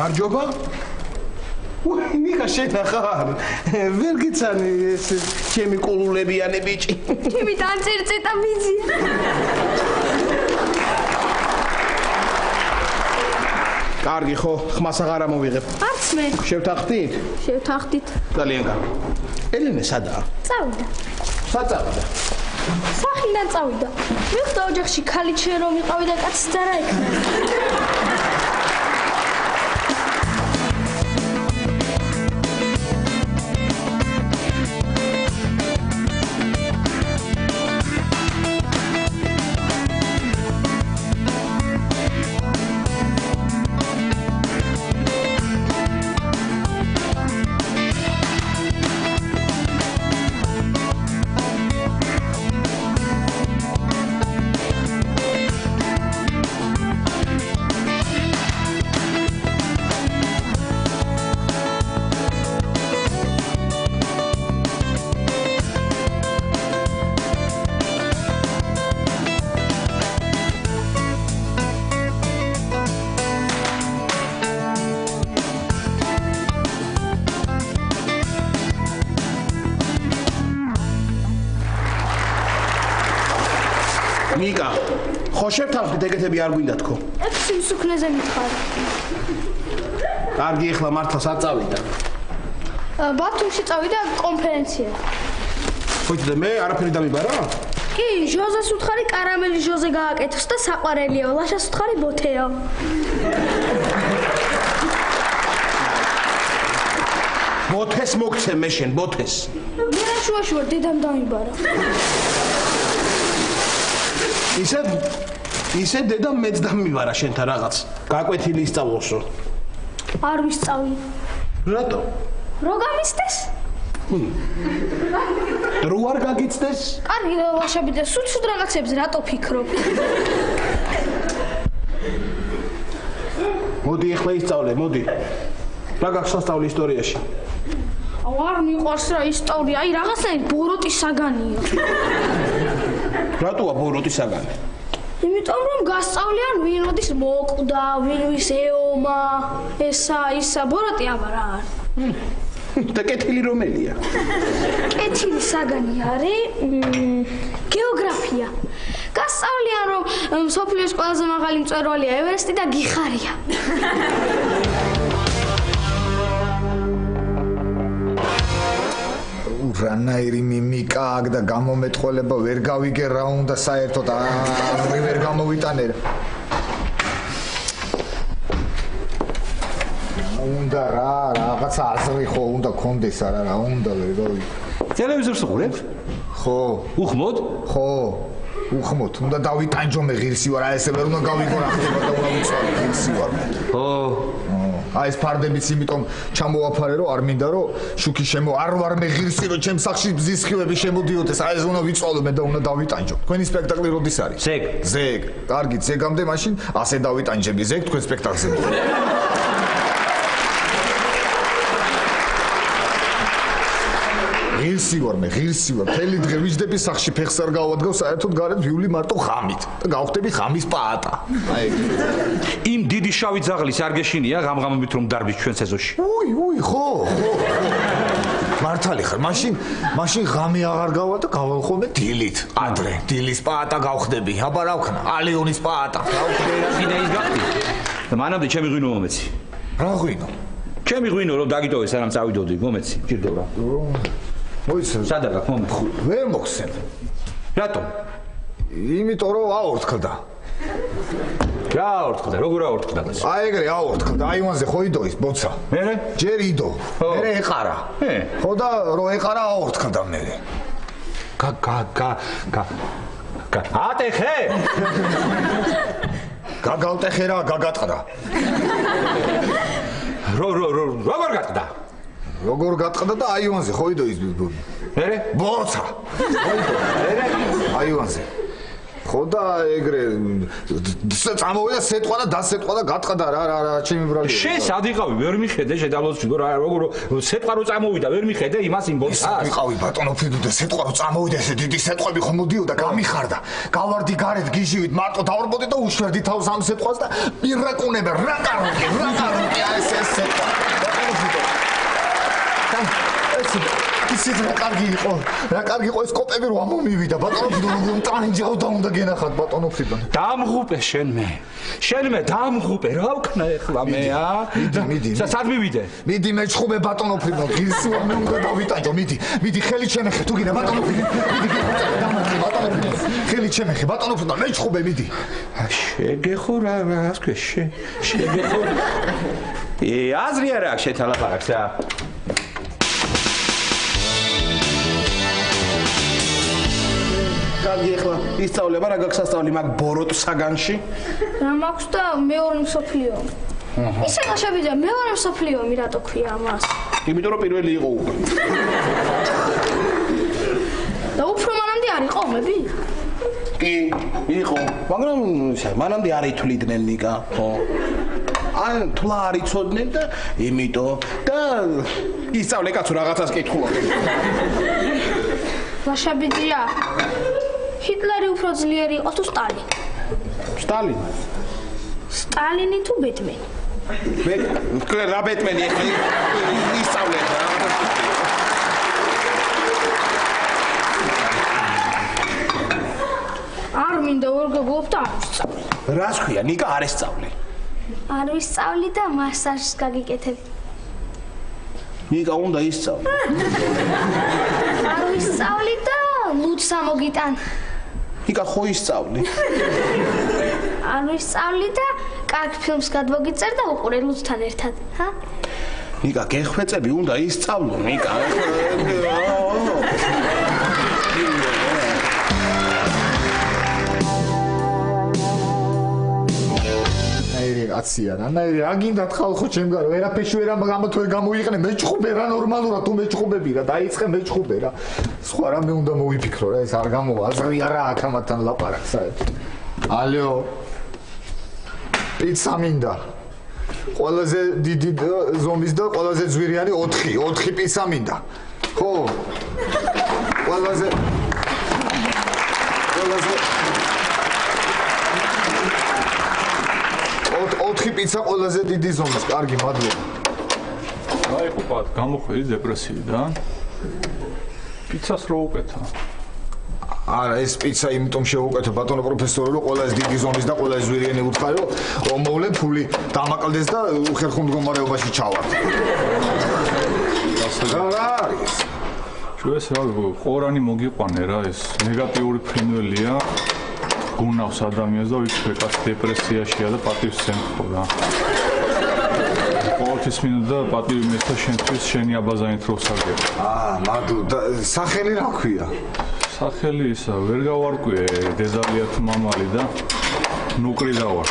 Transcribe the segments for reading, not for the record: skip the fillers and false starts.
მარჯობა? ნიკა შენახარ. ვერ გიცანი ეს ჩემი კულულებიანი ბიჭი. ჩემი დამწერწეტა ბიძი. კარგი ხო, ხმას აღარ მოვიღებ. არც მე. შევთანხმდით? შევთანხმდით. ძალიან კარგი. ელენე სადაა? წავიდა. სად წავიდა? სახლიდან წავიდა. მივხვდა ოჯახში ქალი ჩვენ რომ იყავი და კაცს და რა იქნა. ნიკა, ხო შევთანხმდით ეგეთები არ გვინდა თქო. ექვსი მსუქნეზე მითხარი. კარგი, ეხლა მართლა სად წავიდა? ბათუმში წავიდა კონფერენცია. ხოჭდა მე არაფერი დამიბარა? კი, ჟოზეს უთხარი კარამელი ჟოზე გააკეთოს და საყვარელია, ლაშას უთხარი ბოთეა. ბოთეს მოგცემ მე შენ, ბოთეს. მე რა შუაში ვარ, დედამ დამიბარა. ისე დედა მეც დამიბარა შენთან რაღაც. გაკვეთილი ისწავლოსო. არ ვისწავლი. რატო? რო გამიცდეს? დრო არ გაგიცდეს? კარგი, ლაშები და სულ რაღაცებს რატო ფიქრობ? მოდი ახლა ისწავლე, მოდი. რა გაქვს სასწავლი ისტორიაში? არ მიყვარს რა ისტორია, აი რაღაცნაირ ბოროტი საგანია. რატოა ბოროტი საგანი? იმიტომ რომ გასწავლიან ვინ მოდის მოკვდა, ვინ ვის ეომა, ესა, ისა, ბოროტი ამარ რა არის. და კეთილი რომელია? კეთილი საგანი არის გეოგრაფია. გასწავლიან რომ მსოფლიოს ყველაზე მაღალი მწვერვალია ევერესტი და გიხარია. რანაირი მიმიკა აქ და გამომეტყველება ვერ გავიგე რა უნდა საერთოდ ვერ გამოვიტანე. უნდა რა რაღაცა აზრი ხო უნდა კონდეს არა რა უნდა ვერ გავიგე. ტელევიზორს უყურებ? ხო. უხმოდ? ხო. უხმოდ. უნდა დავიტანჯო მე ღირსი ვარ, აი ესე ვერ უნდა გავიგო რა ხდება და უნდა ვიცვალე ღირსი ვარ. ხო. აი ეს ფარდებიც იმიტომ ჩამოვაფარე რომ არ მინდა რომ შუქი შემო არ ვარ მე ღირსი რომ ჩემ სახში ბზის ხილები შემოდიოდეს აი ეს უნდა ვიცვალო მე და უნდა დავიტანჯო. თქვენი სპექტაკლი როდის არის? ზეგ. ზეგ. კარგი, ზეგამდე მაშინ ასე დავიტანჯები ზეგ თქვენ სპექტაკლზე. ღირსი ვარ მე, ღირსი ვარ. მთელი დღე ვიждები სახში ფეხს არ გავადგავ, საერთოდ გარეთ ვივლი მარტო ხამით და გავხდები ხამის პაატა. აი იმ დიდი შავი ძაღლის არ გეშინია ღამღამობით რომ დარბის ჩვენ სეზონში. უი, ხო. მართალი ხარ, მაშინ ღამე აღარ გავა და გავალ ხოლმე დილით. ადრე, დილის პაატა გავხდები. აბა რა ვქნა? ალიონის პაატა. კიდე ის გახდი. და მანამდე ჩემი ღვინო მომეცი. რა ღვინო? ჩემი ღვინო რომ დაგიტოვე სანამ წავიდოდი, მომეცი, ჭირდება. მოიცემ. სადა გაქვს მომე? ვერ მოგცემ. რატომ? იმიტომ რომ აორთქლდა. რა აორთქლდა? როგორ აორთქლდა? აი ეგრე აორთქლდა, აივანზე ხო იდოის ბოცა. მერე? ჯერ იდო. მერე ეყარა. ხო და რო ეყარა აორთქლდა მერე. ატეხე? გაგავტეხე რა, გაგატყდა. როგორ გატყდა? როგორ გატყდა და აივანზე ხო იდოის. მერე? ბოცა. მერე? აივანზე. ხო და ეგრე წამოვიდა სეტყვა და დასეტყვა და გატყდა რა ჩემი ბრალი. შენ სად იყავი? ვერ მიხედე შედავლოს რა როგორ სეტყვა რო წამოვიდა, ვერ მიხედე იმას იმ ბოთას. ვიყავი ბატონო ფიდუდა სეტყვა რო წამოვიდა ესე დიდი სეტყვები ხომ მოდიოდა გამიხარდა. გავარდი გარეთ გიჟივით მარტო დავარბოდი და უშვერდი თავს ამ სეტყვას და მირაკუნებე რა კარგი ეს სეტყვა. ბატონო ფიდო. ისიც რა კარგი იყო ეს კოპები რო ამომივიდა ბატონო ფიდო როგორ ტრანჯავდა უნდა გენახათ ბატონო ფიდო. დამღუპე შენ მე დამღუპე რა ვქნა ეხლა მე მიდი სად მივიდე? მიდი მეჩხუბე ბატონო ფიდო გირსუა მე უნდა დავიტანჯო მიდი ხელი ჩემეხე თუ გინდა ბატონო ფიდო მიდი ბატონო ფიდო ხელი ჩემეხე ბატონო ფიდო მეჩხუბე მიდი შეგეხო რა თქვი შეგეხო აზრი არა აქვს შეთალაპარაკს რა კარგი ახლა ისწავლება რა გაქვს სასწავლი მაგ ბოროტ საგანში რა მაქვს და მეორე მსოფლიო. ისე გაშაბიძა მეორე მსოფლიომი რატო ქვია ამას? იმიტომ რომ პირველი იყო უკვე და უფრო მანამდე არ იყო ომები? კი იყო მაგრამ მანამდე არ ითვლიდნენ ნიკა ხო ან თვლა არ იცოდნენ და იმიტომ და ისწავლე კაცო რაღაცას კითხულობენ გაშაბიძია ჰიტლერი უფრო ძლიერი იყო თუ სტალინი? სტალინი თუ ბეტმენი? რა ბეტმენი ახლა ისწავლე რა არ მინდა ვერ გაგულობ და არ ვისწავლე. რას ქვია ნიკა არ ესწავლე არ ვისწავლი და მასაჟს გაგიკეთებ. ნიკა უნდა ისწავლე არ ვისწავლი და ლუცსა მოგიტან. ნიკა ხო ისწავლე არ ვისწავლი და კარგ ფილმს გადმოგიწერ და უყურე ლუცთან ერთად, ჰა? ნიკა გეხვეწები უნდა ისწავლო ნიკა აცია რა რა გინდათ ხალხო ჩემგან ვერაფერში ვერ ამათვე გამოიყენე მეჭხუბე რა ნორმალურად თუ მეჭხუბები რა დაიწყე მეჭხუბე რა სხვა რამე უნდა მოვიფიქრო რა ეს არ გამოვა აზრი არა აქ ამათთან ლაპარაკს საერთოდ ალო პიცა მინდა ყველაზე დიდი ზომის და ყველაზე ძვირიანი 4 პიცა მინდა ხო ყველაზე 4 პიცა ყველაზე დიდი ზომის. კარგი, მადლობა. აი ყופად, გამოხვედი დეპრესიიდან. პიცას რო უკეთა. არა, ეს პიცა იმიტომ შეუკეთე ბატონო პროფესორი, რომ ყველაზე დიდი ზომის და ყველაზე ძვირიანი უთხარი, რომ მოვლე ფული დამაკლდეს და უხერხულ მდგომარეობაში ჩავარ. რა არის? ეს რა ყორანი მოგიყვანე რა ეს ნეგატიური ფრინველია. გუნავს ადამიანს და ვიქცე კაც დეპრესიაშია და პატივს ემხო რა. ყოველთვის მინდა პატივი მესა შენთვის შენი აბაზანით რო საგებ. მადლობა. სახელი რა ქვია? სახელი ისა ვერ გავარკვიე დედალია თუ მამალი და ნუკრი დავარ.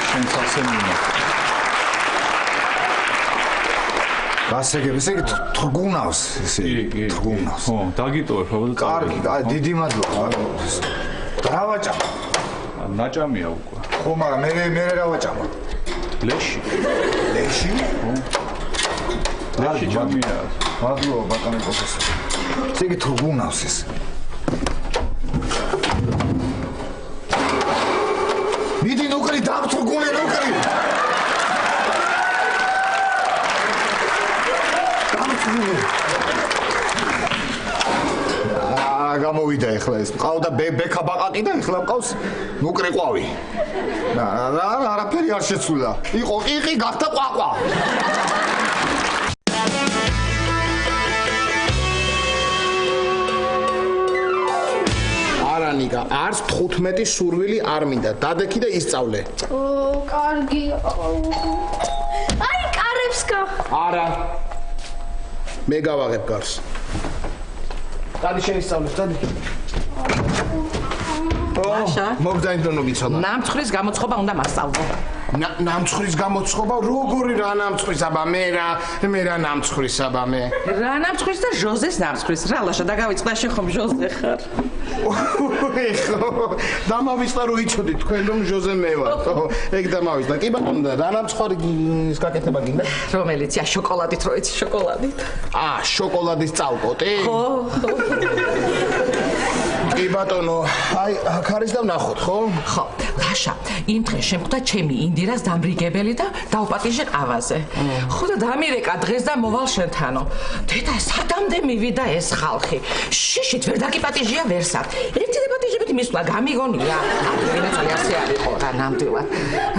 შენ სასემინა. გასაგებ ესე იგი თრგუნავს ესე იგი თრგუნავს. ხო, დაგიტოვებ აბა და კარგი, დიდი მადლობა. რა ვაჭამ? ნაჭამია უკვე. ხო, მაგრამ მე რა ვაჭამა? ლეში. ლეში? ხო. ლეში ჭამია. მადლობა ბატონო პროფესორი. ესე იგი თრგუნავს ეს. მიდი ნუკრი დამთრგუნე ნუკრი. გამოვიდა ეხლა ეს მყავდა ბექა ბაყაყი და ეხლა მყავს ნუკრი ყვავი არაფერი არ შეცვლა იყო ყიყი გახდა ყვაყვა არანიკა არც 15 სურვილი არ მინდა დადექი და ისწავლე კარგი აი კარებს გა არა მე გავაღებ გარს დადი შენ ისწავლე დადი მაშა მოგდაინდრონო ვიცოლა ნამცხვრის გამოცხობა უნდა მასწავლო ნამცხვრის გამოცხობა როგორი რა ნამცხვრის აბა მე რა ნამცხვრის აბა მე რა ნამცხვრის და ჟოზეს ნამცხვრის რა ლაშა დაგავიწყდა შენ ხომ ჟოზე ხარ ხო დამავიწყდა რომ იცოდი თქვენ რომ ჟოზე მე ვარ ხო ეგ დამავიწყდა კი ბატონო რა ნამცხვრის გაკეთება გინდა რომელიც შოკოლადით რო იცი შოკოლადით შოკოლადის წალკოტი ხო კი ბატონო აი აქ არის და ვნახოთ ხო ხო ლაშა იმ დღეს შემხვდა ჩემი ინდირას დამრიგებელი და დავპატიჟე ყავაზე ხო და დამირეკა დღეს და მოვალ შენთანო დედა სადამდე მივიდა ეს ხალხი შიშით ვერ დაგიპატიჟია ვერსად ერთი დაპატიჟებით მისვლა გამიგონია ვინაცალი ასე არისო რა ნამდვილად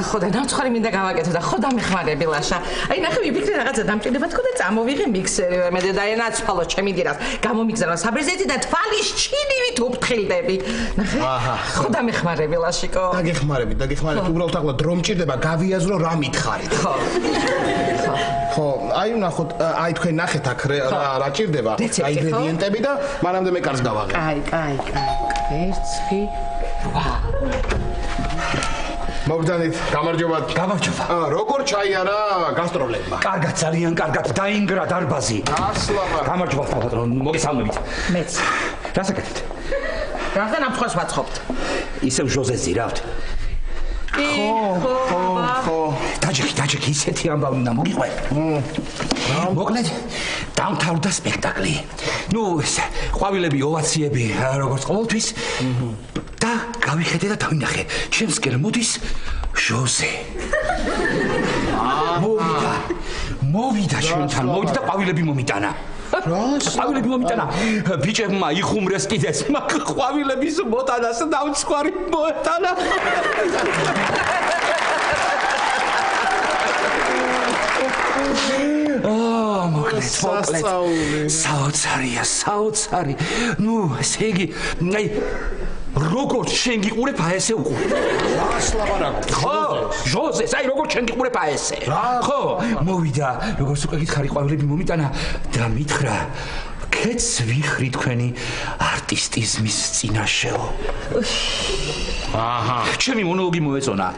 ხო და ნამცხვარი მინდა გავაკეთო და ხო დამეხმარები ლაშა აი ნახე ვიფიქრე რაღაცა დამჭირდება თქო და წამოვიღე მიქსერი მე და ენაცვალო ჩემი ინდირას გამომიგზავნა საბერძნეთი და თვალის ჩინივით უფრთხილდები ნახე ხო დამეხმარები ლაშიკო დაგეხმარებით უბრალოდ ახლა დრო მჭირდება გავიაზრო რა მითხარით ხო აი ვნახოთ აი თქვენ ნახეთ აქ რა ჭირდება აი ინგრედიენტები და მანამდე მე კარს გავაღებ კაი ვერცხი მოგდანით გამარჯობა როგორ ჩაიარა გასტროლებმა კარგად ძალიან კარგად დაინგრა დარბაზი ასლაბა გამარჯობა პატრონ მოგესალმებით მეც რასაკეთეთ რაღაცა ნამცხვარს ვაცხობთ ისევ ჟოზეს ზირავთ ხო დაჯექი ისეთი ამბავი უნდა მოგიყვე მოკლედ დამთავრდა სპექტაკლი ნუ ეს ყვავილები ოვაციები როგორც ყოველთვის და გავიხედე და დავინახე ჩემსკენ მოდის ჟოზე მოვიდა ჩვენთან მოვიდა და ყვავილები მომიტანა ყვავილები მომიტანა ბიჭებმა იხუმრეს კიდეც მაგ ყვავილების მოტანას ნამცხვარი მოეტანა მოკლედ საოცარი ნუ ესე იგი აი როგორც შენ გიყურებ აი ესე უყურე ხო ჟოზეს აი როგორც შენ გიყურებ აი ესე ხო მოვიდა როგორც უკვე გითხარი ყვავილები მომიტანა და მითხრა კეთს ვიხრი თქვენი არტისტიზმის წინაშეო ჩემი მონოლოგი მოეწონა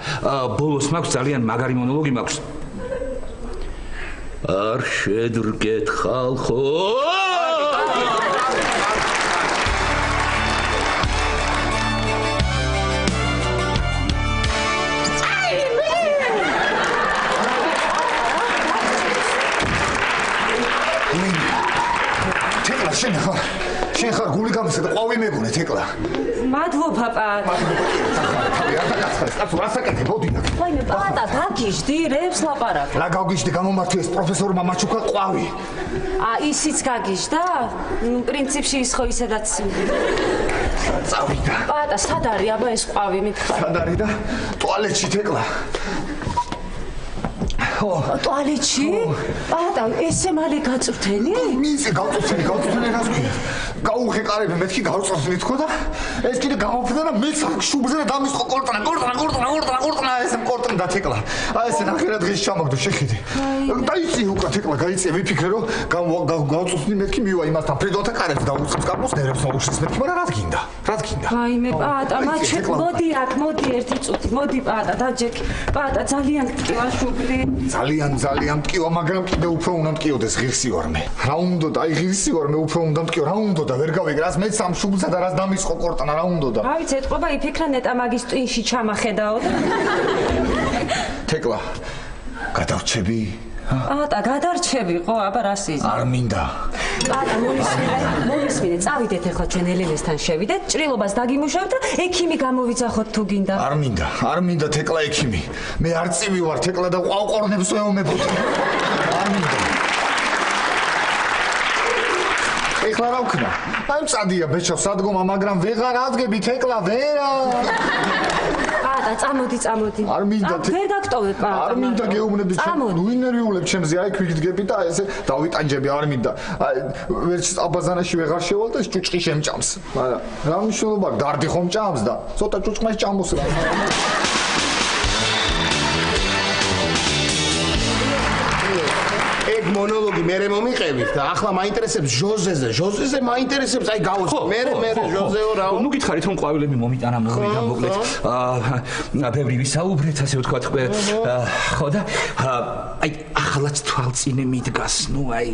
ბოლოს მაქვს ძალიან მაგარი მონოლოგი მაქვს არ შედრგეთ ხალხო შენ ხარ გული გამისა და ყვავი მეგონეთ ეკლა მადლობა პაპა რასაკეთე ბოდინა ვაიმე პატა გაგიჟდი რებს ლაპარაკ რა გავგიჟდი გამომართვეს პროფესორმა მაჩუკა ყვავი ისიც გაგიჟდა პრინციპში ის ხო ისედაც წავიდა პატა სად არის აბა ეს ყვავი მითხრა სად არის და ტუალეტში ეკლა ტუალეტში? პატა, ესე მალე გაწვრთენი? მინცე გავწვრთენი რას ქვია? გაუღეყარები მეთქი გავწვრთენი თქო და ეს კიდე გამოფრდა და მეც აქ შუბზე და დამისყო კორტნა ესე კორტნა დათეკლა. აი ესე ნახე რა დღეს ჩამაგდო შეხედე. დაიწი უკრა თეკლა გაიწე ვიფიქრე რომ გავწვრთენი მეთქი მივა იმასთან ფრიდონთან კარებს და უცხოს კაპოს ნერებს აუშლის მეთქი მაგრამ რა გინდა? ვაიმე პატა, მოდი აქ, მოდი ერთი წუთი, მოდი პატა, დაჯექი. პატა, ძალიან გტკივა შუბლი. ძალიან მტკივა, მაგრამ კიდე უფრო უნდა მტკიოდეს ღირსი ვარმე. რა უნდა და აი ღირსი ვარმე უფრო უნდა მტკიო, რა უნდა და ვერ გავიგე, რას მეც ამ შუბლსა და რას დამისყო კორტნა, რა უნდა და. რა ვიცი, ეთყობა იფიქრა ნეტა მაგის ტვინში ჩამახედაო და თეკლა. გადარჩები? პატა, გადარჩები ხო, აბა რა სიზი? არ მინდა. პატა, მომისმინე, წავიდეთ ახლა ჩვენ ელენესთან შევიდეთ, ჭრილობას დაგიმუშავთ და ექიმი გამოვიძახოთ თუ გინდა. არ მინდა თეკლა ექიმი. მე არ წივი ვარ თეკლა და ყვავყორნებს ვეომებოდი. არ მინდა. ეხლა რა ვქნა? აი მწადია ბეჭო სადგომა, მაგრამ ვეღარ ადგები თეკლა ვერა. პატა, წამოდი. არ მინდა ვერ გაგტოვებ პატა. არ მინდა გეუბნები ჩემ ვინერიულებ ჩემზე აი ქვიგდგები და ესე დავიტანჯები არ მინდა. აი ვერც აბაზანაში ვეღარ შევალ და ჭუჭყი შემჭამს. მაგრამ რა მნიშვნელობა დარდი ხომ ჭამს და ცოტა ჭუჭყმას ჭამოს რა. ეგ მონოლოგი მე მომიყევით და ახლა მაინტერესებს ჟოზეზე მაინტერესებს აი გავუცხო მე ჟოზეო რა ნუ გითხარით რომ ყვავილები მომიტანა მოკლედ ბევრი ვისაუბრეთ ასე ვთქვათ ხო და აი ახალაც თვალწინე მიდგას ნუ აი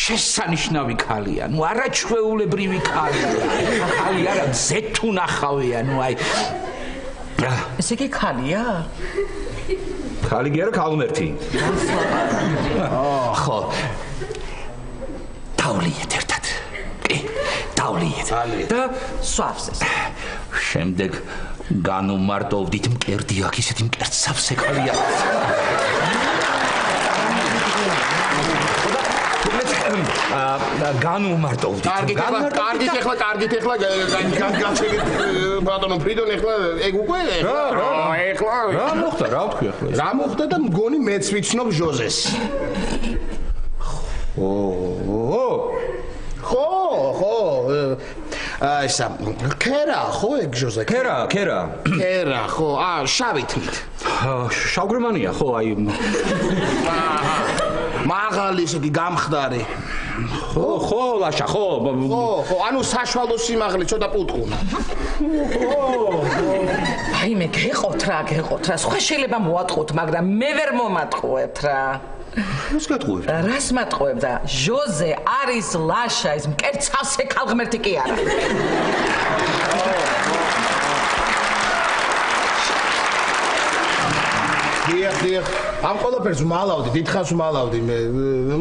შესანიშნავი ქალია ნუ არაჩვეულებრივი ქალია ხალი არა ზეთუ ნახავია ნუ აი ესე იგი ქალია? ხალი კი არა ქალმერთი ხო დავლიეთ ერთად კი დავლიეთ და სვავს ეს შემდეგ განუმარტოვდით მკერდი აქ ისეთი მკერდსავსე ქალია განუმარტოვდით კარგით ეხლა გაჩერეთ ბატონო ფრიდონ ეხლა ეგ უკვე ეხლა რა მოხდა რა ვთქვი ახლა რა მოხდა და მგონი მეც ვიცნობ ჟოზეს ხო ესა ქერა ხო ეგ ჟოზე ქერა ხო შავი თმით შავგრემანია ხო აი მაღალი ესე იგი გამხდარი ხო ლაშა ხო ანუ საშუალო სიმაღლე ცოტა პუტყუნა აი მე გეყოთ რა სხვა შეიძლება მოატყუოთ მაგრამ მე ვერ მომატყუებთ რა რას გატყუებთ რას მატყუებ და ჟოზე არის ლაშა ის მკერდსავსე ქალღმერთი კი არა დიახ ამ ყველაფერს ვმალავდი დიდხანს ვმალავდი მე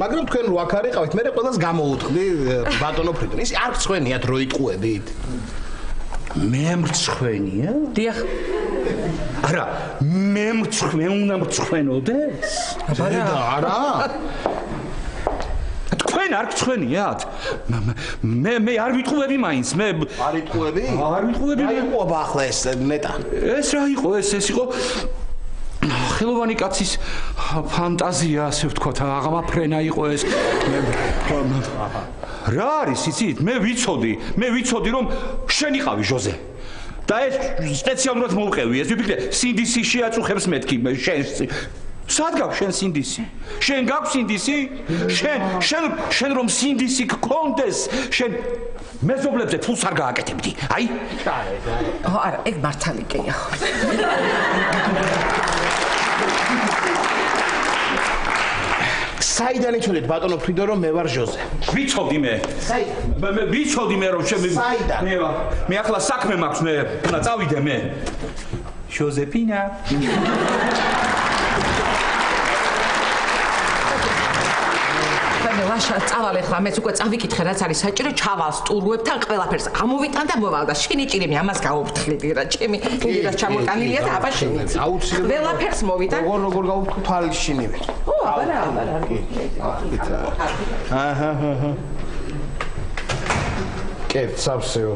მაგრამ თქვენ რო აქ არიყავით მე ყველას გამოუთხდი ბატონო ფრიდონ ის არ მწვენიათ რო იტყუებით მე მწვენია დიახ არა მე უნდა მწვენოდეს არა თქვენ არ გწვენიათ მე არ ვიტყუები მაინც მე არ იტყუები რა იყო ახლა ეს ნეტა ეს რა იყო ეს იყო ხელოვანი კაცის ფანტაზია ასე ვთქვათ აღმაფრენა იყო ეს რა არის იცით მე ვიცოდი რომ შენ იყავი ჟოზე და ეს სპეციალურად მოვყევი ეს ვიფიქრე სინდისი შეაწუხებს მეთქი შენ სად გაქვს შენ სინდისი შენ გაქვს სინდისი შენ რომ სინდისი გქონდეს შენ მეზობლებზე ფულს არ გააკეთებდი აი არა ეგ მართალი კია საიდან იცოდეთ ბატონო ფრიდო რომ მე ვარ ჟოზე ვიცოდი მე ვიცოდი მე რომ საიდან მე ახლა საქმე მაქვს მე უნდა წავიდე მე ჟოზეფინა ლაშა წავალ ახლა მეც უკვე წავიკითხე რაც არის საჭირო ჩავალ სტურუებთან ყველაფერს ამოვიტან და მოვალ და შენი ჭირიმი ამას გაუფრთხილდი რა ჩემი ინდირა ჩამოტანილია და აბა შენიც აუცილებლად ყველაფერს მოვიტან როგორ გავუფრთხილ თვალის შინივე ო აბა აჰა კეცავსეო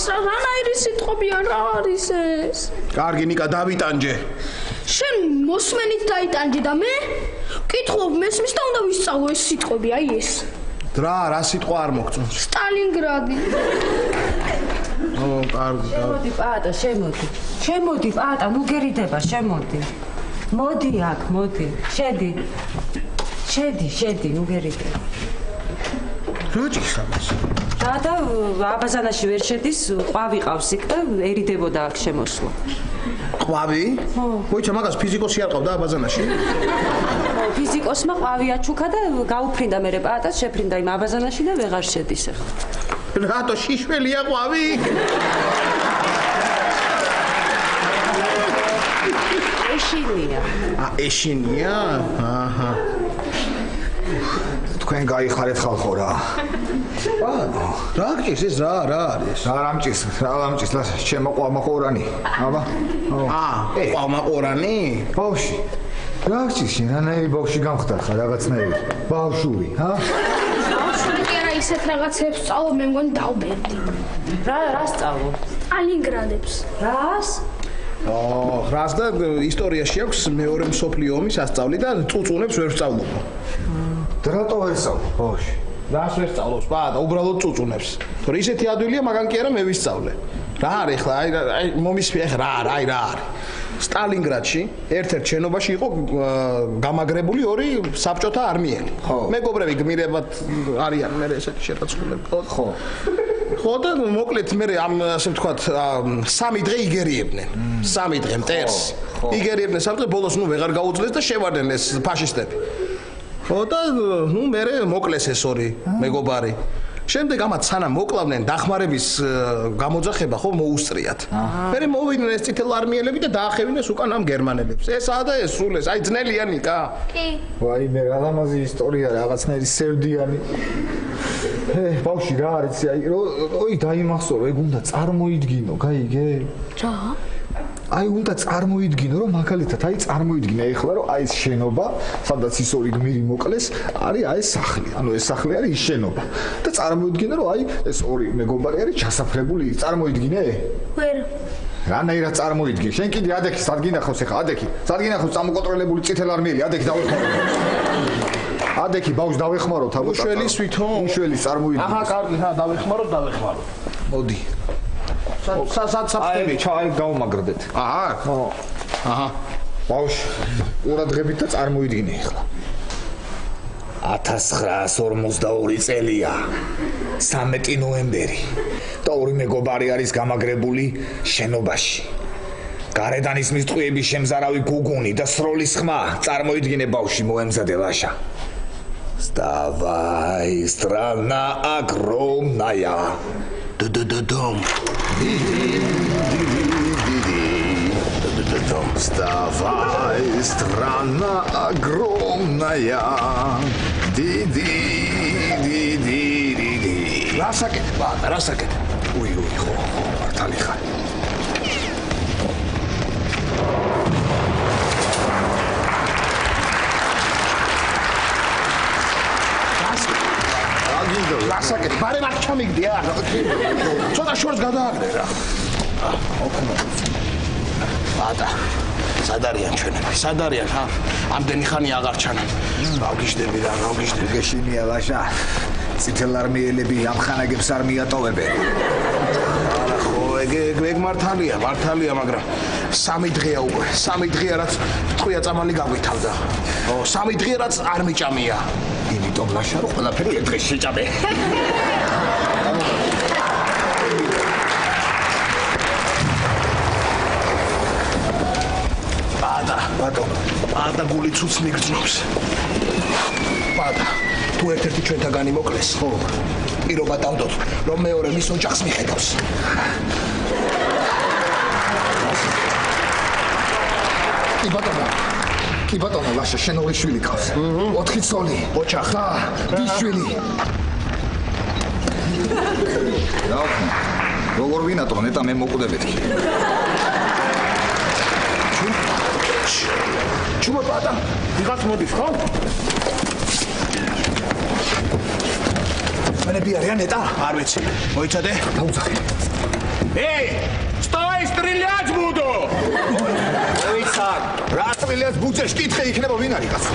რანაირი სიტყვებია რა არის ეს? კარგი ნიკა დავიტანჯე. შენ მოსმენით დაიტანჯე და მე? კითხულობ მესმის და უნდა ვისწავლო ეს სიტყვები, აი ეს. რა სიტყვა არ მოგწონს? სტალინგრადი. კარგი. შემოდი პატა, შემოდი პატა, ნუ გერიდება, შემოდი. მოდი აქ, მოდი. შედი, ნუ გერიდება. რა ჭიქს და აბაზანაში ვერ შედის, ყვავი ყავს იქ და ერიდებოდა აქ შემოსვლა. ყვავი? მოიცა მაგას ფიზიკოსი არ ყავდა აბაზანაში? ფიზიკოსმა ყვავი აჩუქა და გაუფრინდა მერე პატას, შეფრინდა იმ აბაზანაში და ვეღარ შედის ახლა. რატო შიშველია ყვავი? ეშინია. ეშინია? აჰა. თქვენ გაიხარეთ ხალხო რა. რა გჭირს ეს რა არის? რა ამჭირს ლაშა ჩემო ყვავმაყორანი. აბა. ყვავმაყორანი? ბავში. რა გჭირს რანაირი ბავში გამხდარ ხარ რაღაცნაირი? ბავშვური, ჰა? ბავშვური კი არა ისეთ რაღაცებს სწავლობ მე მგონი დავბერდი. რა სწავლობ? სტალინგრადებს. რას? რას და ისტორიაში აქვს მეორე მსოფლიო ომის ასწავლი და წუწუნებს ვერ ვსწავლობ. და რატო ვერ სწავლობ ბავში? რას ვერ სწავლობს პატა უბრალოდ წუწუნებს თორე ისეთი ადვილია მაგან კი არა მე ვისწავლე რა არის ხლა აი მომისმე ხა რა არის სტალინგრადში ერთ-ერთ შენობაში იყო გამაგრებული ორი საბჭოთა არმიელი მეგობრები გმირებად არიან მე ესეთი შეტაცვლები ხო და მოკლედ მე ამ ასე ვთქვათ 3 დღე იგერიებდნენ 3 დღე მტერს იგერიებდნენ საბჭო ბოლოს ნუ ვეღარ გაუძლეს და შევარდნენ ეს ფაშისტები ხო და ნუ მე მოკლეს ეს ორი მეგობარი შემდეგ ამათ სანამ მოკლავდნენ დახმარების გამოძახება ხო მოუსწრიათ მე მოვიდნენ ეს წითელ არმიელები და დაახევინეს უკან ამ გერმანელებს ესაა და ეს სულ ეს აი ძნელიანიკა კი ვაი მე რა ლამაზი ისტორია რაღაცნაირი სევდიანი ბავში რა არის აი ოი დაიმახსოვრო ეგ უნდა წარმოიდგინო გაიგე რა აი უნდა წარმოიდგინო რომ მაგალითად აი წარმოიდგინე ეხლა რომ აი ეს შენობა სადაც ის ორი გმირი მოკლეს არის აი ეს სახლი ანუ ეს სახლი არის ის შენობა და წარმოიდგინე რომ აი ეს ორი მეგობარი არის ჩასაფრებული წარმოიდგინე ვერ რანაირად წარმოიდგინე შენ კიდე ადექი სად გინახავს ეხლა ადექი სად გინახავს წამოკონტროლებული წითელ არმიელი ადექი დავეხმარო ადექი ბავშვს დავეხმარო თაბუს უშველის ვითომ უშველის წარმოიდგინე აჰა კარგი ხა დავეხმარო მოდი საცაფრები ჩაი გავმაგრდეთ აჰა ხო აჰა ბავშვ ყურადღებით და წარმოიდგინე ეხლა 1942 წელია 13 ნოემბერი და ორი მეგობარი არის გამაგრებული შენობაში გარედან ისმის ტყუების შემზარავი გუგუნი და სროლის ხმა წარმოიდგინე ბავშვი მოემზადე ლაშა Вставай, страна огромная. Дом. Вставай, страна огромная. Ди-ди-ди-ди-ди-ди. Расакет. Ой, Арталиха. Расაკეთ, ბარე მაგ ჩამიგდია. ცოტა შორს გადააგდე რა. ბატა. სად არიან ჩვენები? სად არიან ხა? ამდენი ხანი აღარ ჩანან. გავგიჟდები რა, გავგიჟდები. გეშინია ლაშა. წითელ არმიელები ამ ხანაგებს არ მიატოვებენ. არა ხო, ეგ მართალია, მაგრამ 3 დღეა უკვე. 3 დღეა რაც ტყვია წამალი გავითავდა. ო, 3 დღეა რაც არ მიჭამია. იმიტომ ლაშა რო ყველაფერი ერთ დღეს შეჭამე. ბატა გული ცუცნი გრძნობს. ბატა, თუ ერთ-ერთი ჩვენთაგანი მოკლეს, ხო, პირობა დავდოთ, რომ მეორე მის ოჯახს მიხედავს. კი ბატონო, ლაშა შენ ორი შვილი ყავს. 4 ცოლი, ოჯახ, ხა, შვილი. როგორ ვინატო, ნეტა მე მოკვდებით კი. ჩუმო ბატა, ვიღაც მოდის, ხო? მენები არიან ნეტა? არ ვიცი. მოიცადე? დაუძახე. Эй, стой, стрелять буду! ოიცარ, რა სტრელებს ბუცეს კითხე იქნება ვინ არის კაცო?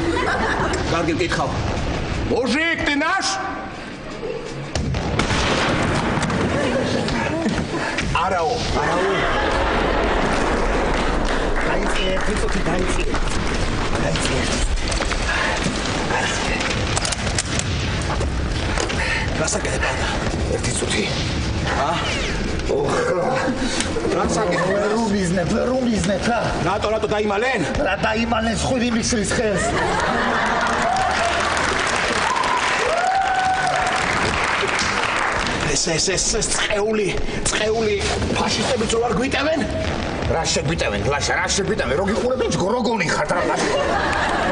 კარგი მკითხავ. Мужик, ты наш? Арао. Дайте, прицелки дайте. Расакет, бата. ერთი წუთი. რუმიზნებ რა. რატო დაიმალენ? რა დაიმალენ სხვილი მისრის ხელს. ეს წყეული ფაშისტები ძო არ გვიტევენ? რა შეგვიტევენ, ლაშა, რა შეგვიტევენ? რო გიყურებენ ჯგოროგონი ხართ რა ლაშა.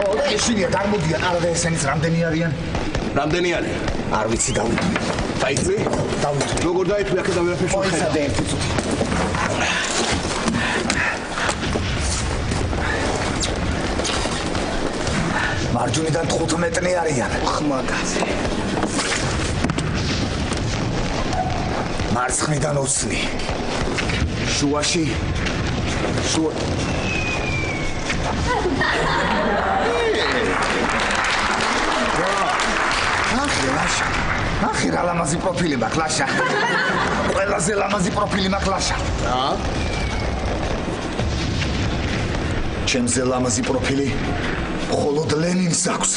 ო, და ისინი წარმოდიან, არა და ესენიც რამდენი არიან? რამდენი არის? არ ვიცი დავიტვი. დაიწვი? დავიტვი. როგორ დაიწვი აქედან ვერაფერს ვერ ხედავ. მოიცადე ერთი წუთი. მარჯვნიდან 15 არიან. ხმაგაზე. მარცხნიდან 20. შუაში. ახლა ლაშა. ნახე რა ლამაზი პროფილი მაქვს ლაშა. ყველაზე ლამაზი პროფილი მაქვს ლაშა. ჩემზე ლამაზი პროფილი მხოლოდ ლენინს აქვს.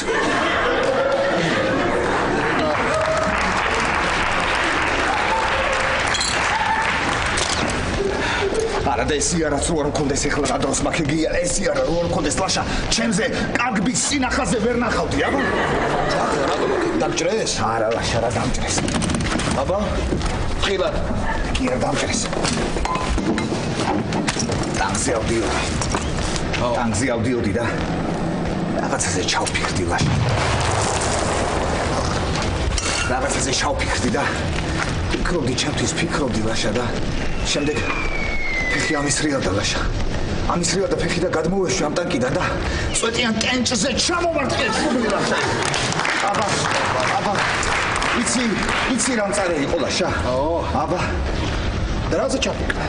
არა და ესი არაც რო არ მქონდეს ეხლა რა დროს მაგეგია ესი არა რო არ მქონდეს ლაშა ჩემზე კარგბის სინახაზე ვერ ნახავდი აბა დამჭრეს? არა ლაშა რა დამჭრეს აბა ხილად კი რა დამჭრეს ტანკზე ავდიოდი და რაღაცაზე ჩავფიქრდი ლაშა რაღაცაზე ჩავფიქრდი და ფიქრობდი ჩემთვის ფიქრობდი ლაშა და შემდეგ ფეხი ამისრიალდა ლაშა. ამისრიალდა ფეხი და გადმოვეშვი ამ ტანკიდან და წვეტიან კენჭზე ჩამოვარდყე ლაშა. აბა. იცი რა მწარე იყო ლაშა? აბა. და რა ზეჩაფიქრა?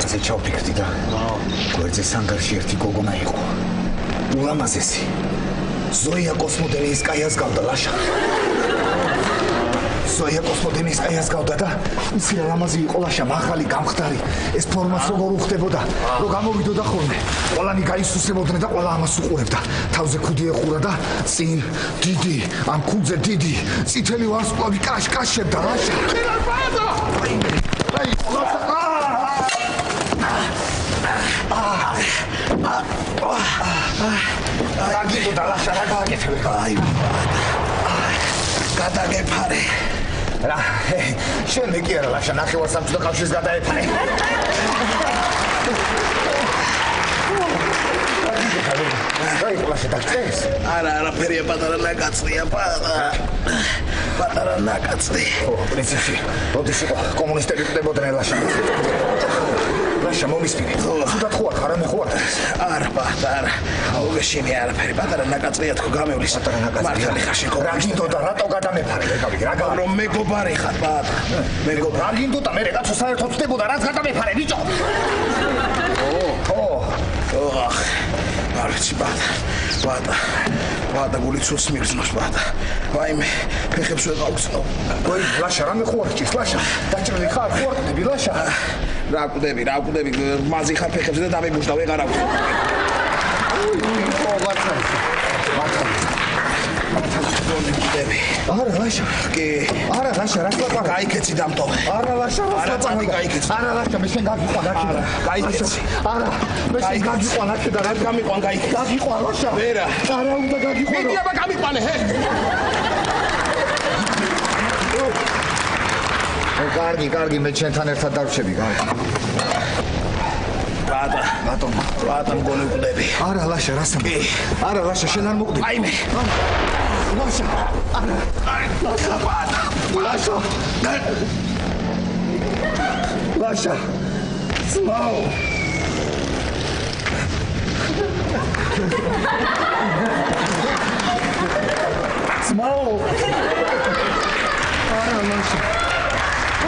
ზეჩაფიქრდი და გვერდზე სანგარში ერთი გოგონა იყო. ულამაზესი. ზოია კოსმოდემიისკაიას გავდა ლაშა. ზოია კოსმოდემიისკაიას გავდა და ისი რა ლამაზი იყო ლაშა, მაღალი, გამხდარი. ეს ფორმაც როგორ უხდებოდა, რომ გამოვიდოდა ხოლმე. ყველანი გაისუსებოდნენ და ყველა ამას უყურებდა. თავზე ქუდი ეხურა და წინ დიდი, ამ ქუდზე დიდი, წითელი ვარსკვლავი კაშკაშებდა ლაშა. რა გიგდა ლაშა, რა გააკეთებ? გადაგეფარე. რა, შენ მე კი არა ლაშა, ნახევარ საბჭოთა კავშირს გადაეფარე. რა იყო ლაშა დაგწეს? არა, არაფერია პატარა ნაკაცია, პატარა ნაკაცი. პრინციპი, როდის იყო კომუნისტები ხდებოდნენ ლაშა? ლაშა მომისმინე. სულად ხო არ მე ხო არ? არა, პატარა. მოგეშინი არაფერი, პატარა ნაკაცია თქო გამევლის. პატარა ნაკაცია. მართალი ხარ შეკო. რა გინდოდა, რატო გადამეფარე? რა გავიგე? რომ მეგობარი ხარ, პატარა. რა გინდოდა, მე რატო საერთოდ ხდებოდა, რაც გადამეფარე, ბიჭო? არ ვიცი, პატარა გულიცოს მიგზნოს, პატარა. ვაიმე, ფეხებს ვეყავ გზნო. გოი, ლაშა, რამე ხო არ ჭირს, ლაშა? დაჭრილი ხარ, ხო არ ყვდები, ლაშა? რა ყვდები, მაზი ხარ ფეხებზე და დამიგუშდა, ვეღარ აქვს. არა ლაშა კი არა ლაშა რა ლაპარაკი გაიქეცი დამტოვე არა ლაშა არა წამი გაიქეცი არა ლაშა მე შენ გაგიყვან აქედან გაიქეცი არა მე შენ გაგიყვან აქედან რა გამიყვან გაიქეცი გაგიყვან ლაშა ვერა არა უნდა გაგიყვანო მიდი აბა გამიყვანე ჰე კარგი მე შენთან ერთად დავრჩები კარგი ბატონო მგონი უყდები არა ლაშა რასამ არა ლაშა შენ არ მოყდები აიმე ლაშა არა ლაშა ძმაო არა ლაშა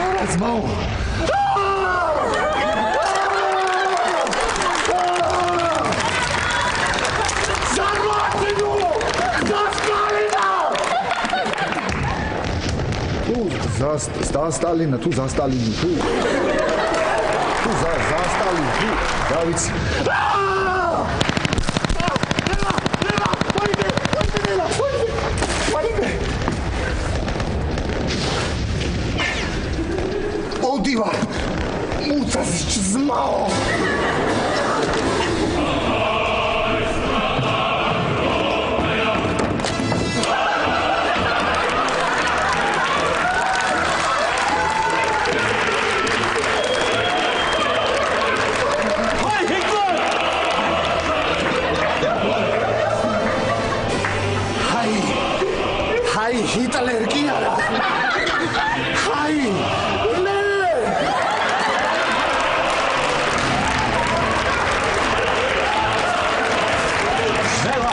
არა ძმაო Сталина, tu za Stalinu, tu za Stalinu, tu, Davici. Odiva, mucazić zmao. Hitler ki ara. Hai. Ne. Zela.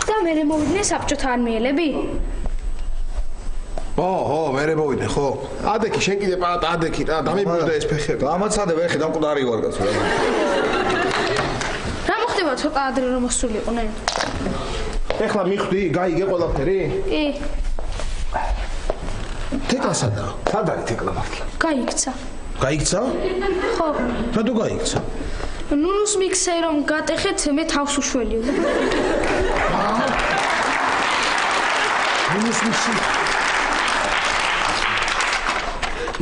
და მე მოვიდნენ საბჭოთა არმიელები? მე მოვიდნენ ხო? ადექი შენ კიდე პატა ადექი რა დამიბუჯდა ეს ფეხები. გამაცადე ვერხი დამკვდარი ვარ კაცო. იქნება ცოტა ადრე რომ მოსულიყვნენ. ეხლა მიხვდი, გაიგე ყველაფერი? კი, თეკლა სადა? სად არის თეკლა მართლა? გაიქცა. გაიქცა? ხო, რატო გაიქცა? ნუნუს მიქსერი რომ გატეხეთ, მე თავს უშველიო.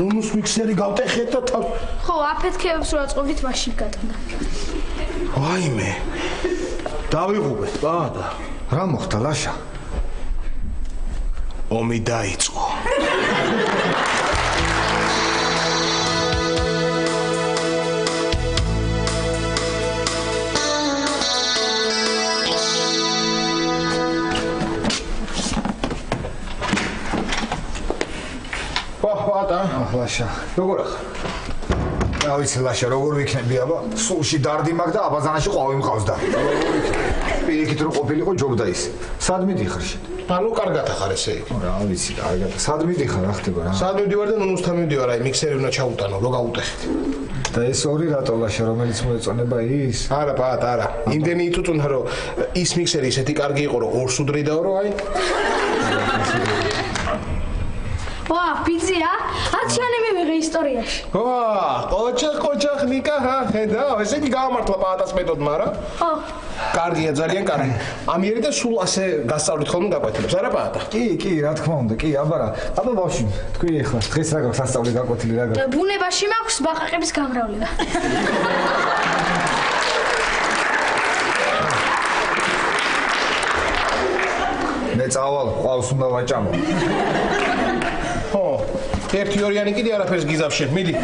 ნუნუს მიქსერი გავტეხეთ და თავს. ხო, აფეთქებებს რა წყობით მაშინ გატყდა. ვაიმე. დავიღუპეთ, ბადა. რა მოხდა ლაშა? ომი დაიწყო. ბადა, ლაშა. როგორ ახლა? რა ვიცი ლაშა, როგორ ვიქნები აბა? სულში დარდი მაქვს და აბაზანაში ყვავი მყავს და. პირიქით რომ ყოფილიყო ჯობდა ის. სად მიდიხარ შენ? ანუ კარგად ახარ ესე იგი. რა ვიცი, კარგად. სად მიდიხარ, რა ხდება რა? სად მივდივარ და ნუნუსთან მივდივარ, აი მიქსერი უნდა ჩაუტანო, რო გაუტეხეთ. და ეს ორი რატო ლაშა, რომელიც მოეწონება ის? არა, ბადა, არა. იმდენი იწუწუნდა რომ ის მიქსერი ისეთი კარგი იყო, რომ ორს უდრიდაო, რომ აი. ვა, პიცია? აციანი მივიღე ისტორიაში. ვა, ყოჩახ ნიკა, ხედავ, ესე იგი გაამართლა პაატას მეთოდმა რა? ხო. კარგია, ძალიან კარგი. ამიერი და სულ ასე გასწავლით ხოლმე გაკვეთილებს, არა პაატა? კი, რა თქმა უნდა, კი, აბა რა. აბა ბავშვი, თქვი ეხლა, დღეს რა გაქვს სასწავლი გაკვეთილი რა გაქვს? ბუნებაში მაქვს ბაყაყების გამრავლება. მე წავალ, ყავს უნდა ვაჭამო. ხო, ერთი ორიანი კიდე არაფერს გიზავს შენ, მიდი.